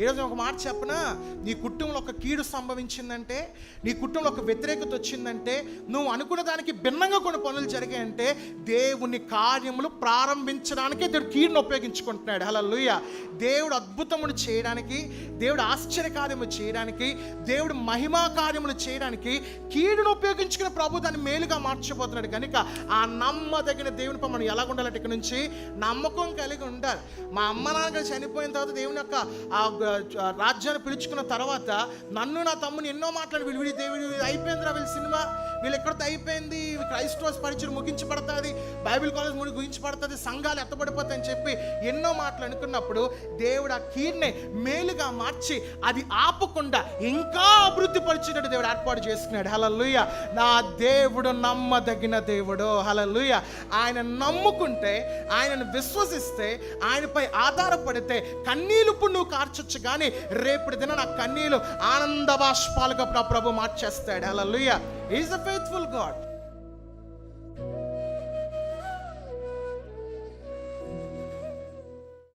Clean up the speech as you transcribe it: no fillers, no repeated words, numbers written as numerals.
ఈరోజు ఒక మాట చెప్పనా, నీ కుటుంబంలో ఒక కీడు సంభవించిందంటే, నీ కుటుంబంలో ఒక వ్యతిరేకత వచ్చిందంటే, నువ్వు అనుకున్న దానికి భిన్నంగా కొన్ని పనులు జరిగాయంటే, దేవుని కార్యములు ప్రారంభించడానికే దేవుడు కీడును ఉపయోగించుకుంటున్నాడు. హల్లెలూయా. దేవుడు అద్భుతములు చేయడానికి, దేవుడు ఆశ్చర్యకార్యములు చేయడానికి, దేవుడు మహిమా కార్యములు చేయడానికి కీడును ఉపయోగించుకుని ప్రభు దాన్ని మేలుగా మార్చబోతున్నాడు. కనుక ఆ నమ్మదగిన దేవునిపై మనం ఎలా ఉండాలంటే, ఇక్కడ నుంచి నమ్మకం కలిగి ఉండాలి. మా అమ్మ నాన్న చనిపోయిన తర్వాత దేవుని యొక్క రాజ్యాన్ని పిలుచుకున్న తర్వాత నన్ను నా తమ్ముని ఎన్నో మాట్లాడి వీడి దేవుడు అయిపోయిందిరా, వీళ్ళ సినిమా వీళ్ళు ఎక్కడితో అయిపోయింది, క్రైస్తవ పరిచయం ముగించబడుతుంది, బైబిల్ కాలేజ్ ముగించబడుతుంది, సంఘాలు ఎత్తబడిపోతాయని చెప్పి ఎన్నో మాటలు అనుకున్నప్పుడు దేవుడు ఆ కీడ్ని మేలుగా మార్చి అది ఆపకుండా ఇంకా అభివృద్ధి పరిచేటట్టు దేవుడు ఏర్పాటు చేసుకున్నాడు. హల్లెలూయా. నా దేవుడు నమ్మదగిన దేవుడు. హల్లెలూయా. ఆయన నమ్ముకుంటే, ఆయనను విశ్వసిస్తే, ఆయనపై ఆధారపడితే కన్నీళ్ళు ఇప్పుడు నువ్వు కార్చొచ్చు, కానీ రేపటి దిన నా కన్నీళ్ళు ఆనంద బాష్పాలుగా ప్రభు మార్చేస్తాడు. హల్లెలూయా. He is a faithful God.